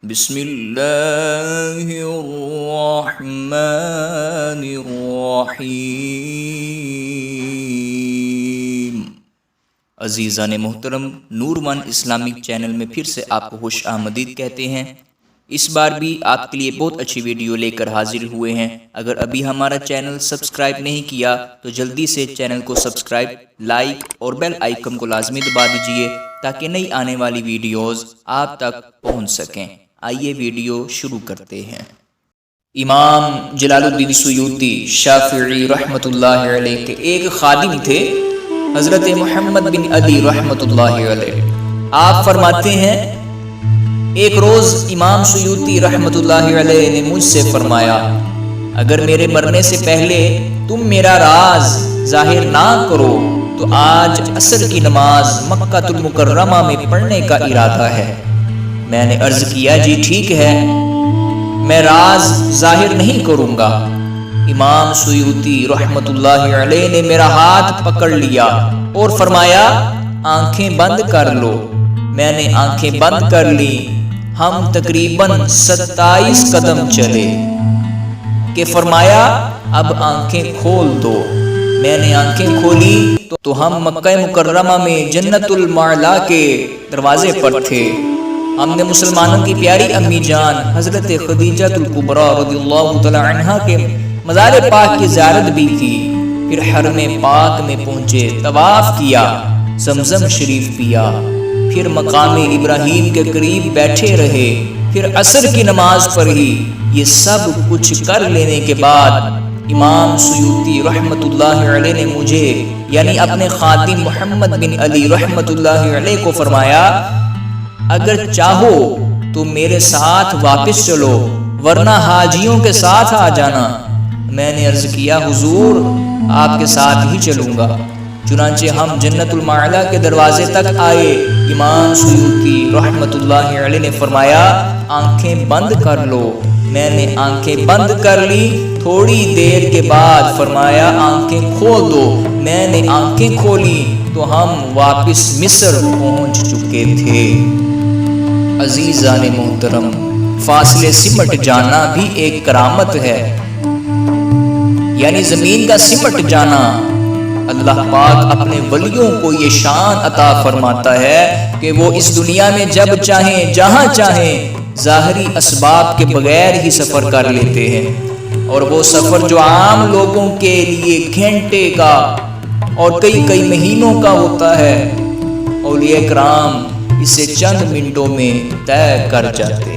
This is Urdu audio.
بسم اللہ الرحمن الرحیم۔ عزیزان محترم، نور ون اسلامک چینل میں پھر سے آپ کو خوش آمدید کہتے ہیں۔ اس بار بھی آپ کے لیے بہت اچھی ویڈیو لے کر حاضر ہوئے ہیں۔ اگر ابھی ہمارا چینل سبسکرائب نہیں کیا تو جلدی سے چینل کو سبسکرائب، لائک اور بیل آئیکن کو لازمی دبا دیجئے تاکہ نئی آنے والی ویڈیوز آپ تک پہنچ سکیں۔ آئیے ویڈیو شروع کرتے ہیں۔ امام جلال الدین سیوطی شافعی رحمۃ اللہ علیہ کے ایک خادم تھے، حضرت محمد بن علی رحمۃ اللہ علیہ۔ آپ فرماتے ہیں، ایک روز امام سیوطی رحمۃ اللہ علیہ نے مجھ سے فرمایا، اگر میرے مرنے سے پہلے تم میرا راز ظاہر نہ کرو تو آج عصر کی نماز مکہ المکرمہ میں پڑھنے کا ارادہ ہے۔ میں نے عرض کیا، جی ٹھیک ہے، میں راز ظاہر نہیں کروں گا۔ امام سیوطی رحمۃ اللہ علیہ نے میرا ہاتھ پکڑ لیا اور فرمایا، آنکھیں بند کر لو۔ میں نے آنکھیں بند کر لی۔ ہم تقریباً 27 قدم چلے کہ فرمایا، اب آنکھیں کھول دو۔ میں نے آنکھیں کھولی تو ہم مکہ مکرمہ میں جنت المعلا کے دروازے پر تھے۔ ہم نے مسلمانوں کی پیاری امی جان حضرت خدیجہ الکبریٰ رضی اللہ تعالی عنہا کے مزار پاک کی زیارت بھی کی۔ پھر حرم پاک میں پہنچے، طواف کیا، زمزم شریف پیا، پھر مقام ابراہیم کے قریب بیٹھے رہے۔ پھر عصر کی نماز پڑھی۔ یہ سب کچھ کر لینے کے بعد امام سیوطی رحمۃ اللہ علیہ نے مجھے یعنی اپنے خادم محمد بن علی رحمۃ اللہ علیہ کو فرمایا، اگر چاہو تو میرے ساتھ واپس چلو، ورنہ حاجیوں کے ساتھ آ جانا۔ میں نے عرض کیا، حضور آپ کے ساتھ ہی چلوں گا۔ چنانچہ ہم جنت المعلا کے دروازے تک آئے۔ امام سیوطی رحمۃ اللہ علیہ نے فرمایا، آنکھیں بند کر لو۔ میں نے آنکھیں بند کر لی۔ تھوڑی دیر کے بعد فرمایا، آنکھیں کھول دو۔ میں نے آنکھیں کھولی تو ہم واپس مصر پہنچ چکے تھے۔ عزیزان محترم، فاصلے سمٹ جانا بھی ایک کرامت ہے، یعنی زمین کا سمٹ جانا۔ اللہ پاک اپنے ولیوں کو یہ شان عطا فرماتا ہے کہ وہ اس دنیا میں جب چاہیں جہاں چاہیں ظاہری اسباب کے بغیر ہی سفر کر لیتے ہیں، اور وہ سفر جو عام لوگوں کے لیے گھنٹے کا اور کئی مہینوں کا ہوتا ہے، اولیاء کرام اسے چند منٹوں میں طے کر جاتے ہیں۔